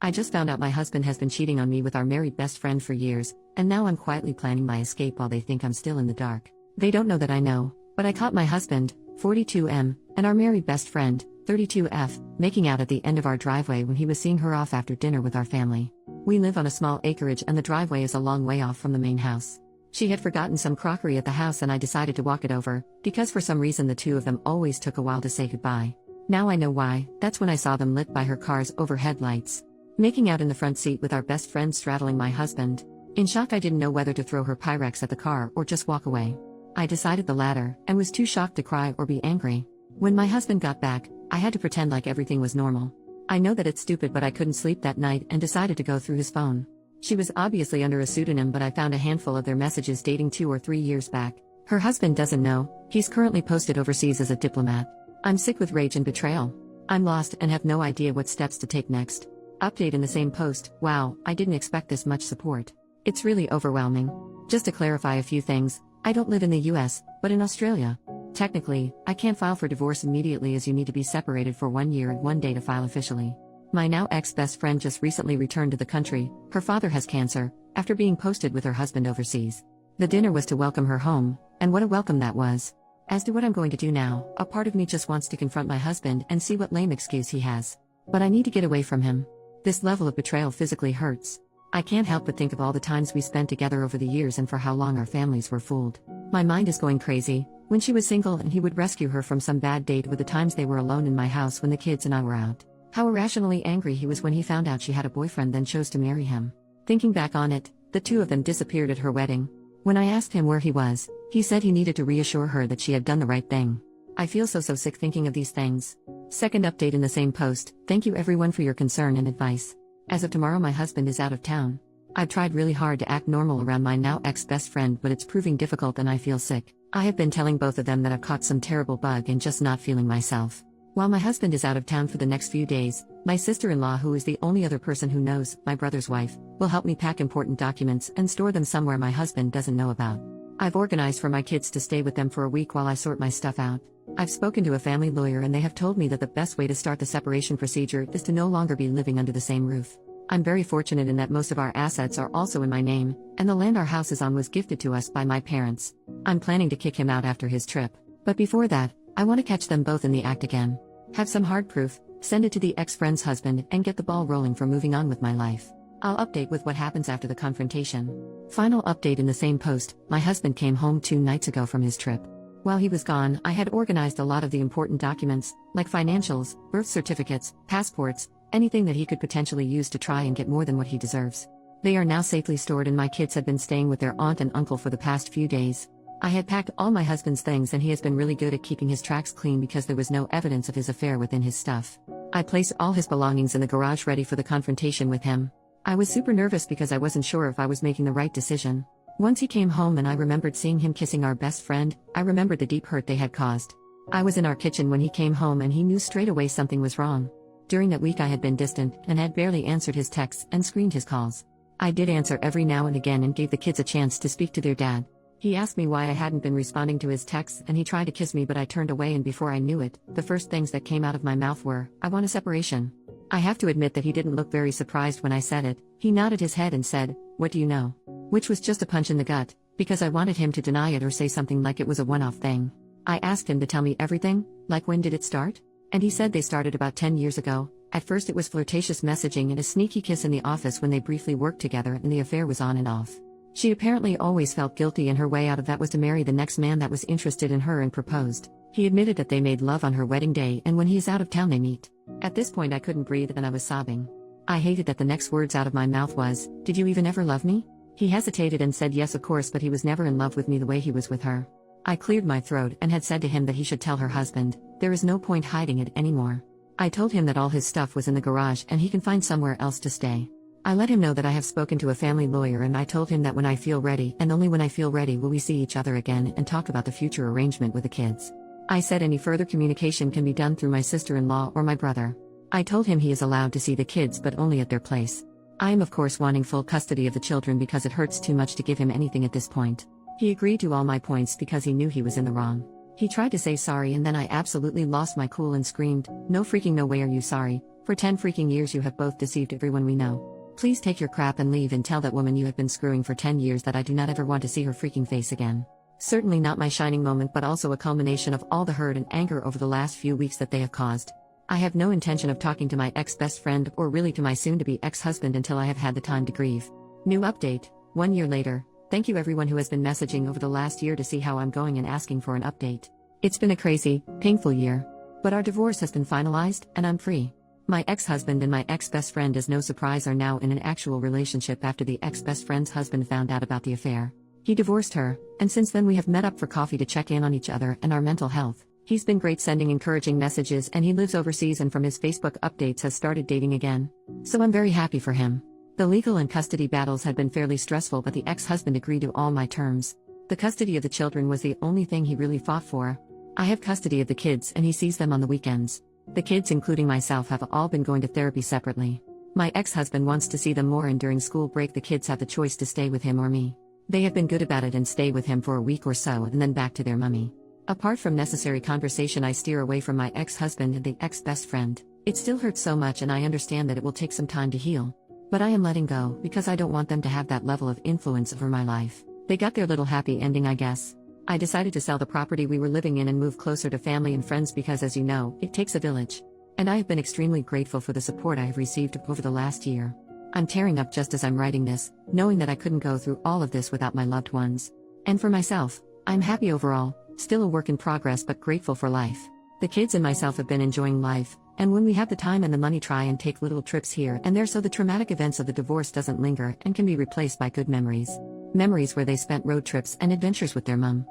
I just found out my husband has been cheating on me with our married best friend for years, and now I'm quietly planning my escape while they think I'm still in the dark. They don't know that I know, but I caught my husband, 42M, and our married best friend, 32F, making out at the end of our driveway when he was seeing her off after dinner with our family. We live on a small acreage and the driveway is a long way off from the main house. She had forgotten some crockery at the house and I decided to walk it over, because for some reason the two of them always took a while to say goodbye. Now I know why. That's when I saw them lit by her car's overhead lights. Making out in the front seat with our best friend straddling my husband. In shock, I didn't know whether to throw her Pyrex at the car or just walk away. I decided the latter, and was too shocked to cry or be angry. When my husband got back, I had to pretend like everything was normal. I know that it's stupid, but I couldn't sleep that night and decided to go through his phone. She was obviously under a pseudonym, but I found a handful of their messages dating 2 or 3 years back. Her husband doesn't know. He's currently posted overseas as a diplomat. I'm sick with rage and betrayal. I'm lost and have no idea what steps to take next. Update in the same post. Wow, I didn't expect this much support. It's really overwhelming. Just to clarify a few things, I don't live in the US, but in Australia. Technically, I can't file for divorce immediately as you need to be separated for 1 year and 1 day to file officially. My now ex-best friend just recently returned to the country. Her father has cancer, after being posted with her husband overseas. The dinner was to welcome her home, and what a welcome that was. As to what I'm going to do now, a part of me just wants to confront my husband and see what lame excuse he has. But I need to get away from him. This level of betrayal physically hurts. I can't help but think of all the times we spent together over the years and for how long our families were fooled. My mind is going crazy. When she was single and he would rescue her from some bad date, with the times they were alone in my house when the kids and I were out. How irrationally angry he was when he found out she had a boyfriend then chose to marry him. Thinking back on it, the two of them disappeared at her wedding. When I asked him where he was, he said he needed to reassure her that she had done the right thing. I feel so sick thinking of these things. Second update in the same post. Thank you everyone for your concern and advice. As of tomorrow my husband is out of town. I've tried really hard to act normal around my now ex-best friend, but it's proving difficult and I feel sick. I have been telling both of them that I've caught some terrible bug and just not feeling myself. While my husband is out of town for the next few days, my sister-in-law, who is the only other person who knows, my brother's wife, will help me pack important documents and store them somewhere my husband doesn't know about. I've organized for my kids to stay with them for a week while I sort my stuff out. I've spoken to a family lawyer and they have told me that the best way to start the separation procedure is to no longer be living under the same roof. I'm very fortunate in that most of our assets are also in my name, and the land our house is on was gifted to us by my parents. I'm planning to kick him out after his trip. But before that, I want to catch them both in the act again. Have some hard proof, send it to the ex-friend's husband, and get the ball rolling for moving on with my life. I'll update with what happens after the confrontation. Final update in the same post. My husband came home 2 nights ago from his trip. While he was gone, I had organized a lot of the important documents, like financials, birth certificates, passports, anything that he could potentially use to try and get more than what he deserves. They are now safely stored and my kids have been staying with their aunt and uncle for the past few days. I had packed all my husband's things and he has been really good at keeping his tracks clean because there was no evidence of his affair within his stuff. I placed all his belongings in the garage ready for the confrontation with him. I was super nervous because I wasn't sure if I was making the right decision. Once he came home and I remembered seeing him kissing our best friend, I remembered the deep hurt they had caused. I was in our kitchen when he came home and he knew straight away something was wrong. During that week I had been distant and had barely answered his texts and screened his calls. I did answer every now and again and gave the kids a chance to speak to their dad. He asked me why I hadn't been responding to his texts and he tried to kiss me, but I turned away, and before I knew it, the first things that came out of my mouth were, "I want a separation." I have to admit that he didn't look very surprised when I said it. He nodded his head and said, "What do you know?" Which was just a punch in the gut, because I wanted him to deny it or say something like it was a one-off thing. I asked him to tell me everything, like when did it start? And he said they started about 10 years ago. At first it was flirtatious messaging and a sneaky kiss in the office when they briefly worked together, and the affair was on and off. She apparently always felt guilty, and her way out of that was to marry the next man that was interested in her and proposed. He admitted that they made love on her wedding day, and when he is out of town they meet. At this point I couldn't breathe and I was sobbing. I hated that the next words out of my mouth was, "Did you even ever love me?" He hesitated and said yes of course, but he was never in love with me the way he was with her. I cleared my throat and had said to him that he should tell her husband. There is no point hiding it anymore. I told him that all his stuff was in the garage and he can find somewhere else to stay. I let him know that I have spoken to a family lawyer, and I told him that when I feel ready, and only when I feel ready, will we see each other again and talk about the future arrangement with the kids. I said any further communication can be done through my sister-in-law or my brother. I told him he is allowed to see the kids but only at their place. I am of course wanting full custody of the children because it hurts too much to give him anything at this point. He agreed to all my points because he knew he was in the wrong. He tried to say sorry and then I absolutely lost my cool and screamed, "No freaking no way are you sorry. For 10 freaking years you have both deceived everyone we know. Please take your crap and leave and tell that woman you have been screwing for 10 years that I do not ever want to see her freaking face again." Certainly not my shining moment, but also a culmination of all the hurt and anger over the last few weeks that they have caused. I have no intention of talking to my ex-best friend or really to my soon-to-be ex-husband until I have had the time to grieve. New update, 1 year later. Thank you everyone who has been messaging over the last year to see how I'm going and asking for an update. It's been a crazy, painful year. But our divorce has been finalized, and I'm free. My ex-husband and my ex-best friend, as no surprise, are now in an actual relationship after the ex-best friend's husband found out about the affair. He divorced her, and since then we have met up for coffee to check in on each other and our mental health. He's been great sending encouraging messages, and he lives overseas and from his Facebook updates has started dating again. So I'm very happy for him. The legal and custody battles had been fairly stressful, but the ex-husband agreed to all my terms. The custody of the children was the only thing he really fought for. I have custody of the kids and he sees them on the weekends. The kids, including myself, have all been going to therapy separately. My ex-husband wants to see them more, and during school break the kids have the choice to stay with him or me. They have been good about it and stay with him for a week or so and then back to their mummy. Apart from necessary conversation, I steer away from my ex-husband and the ex-best friend. It still hurts so much and I understand that it will take some time to heal. But I am letting go because I don't want them to have that level of influence over my life. They got their little happy ending, I guess. I decided to sell the property we were living in and move closer to family and friends because, as you know, it takes a village. And I have been extremely grateful for the support I have received over the last year. I'm tearing up just as I'm writing this, knowing that I couldn't go through all of this without my loved ones. And for myself, I'm happy overall, still a work in progress but grateful for life. The kids and myself have been enjoying life, and when we have the time and the money, try and take little trips here and there so the traumatic events of the divorce doesn't linger and can be replaced by good memories. Memories where they spent road trips and adventures with their mum.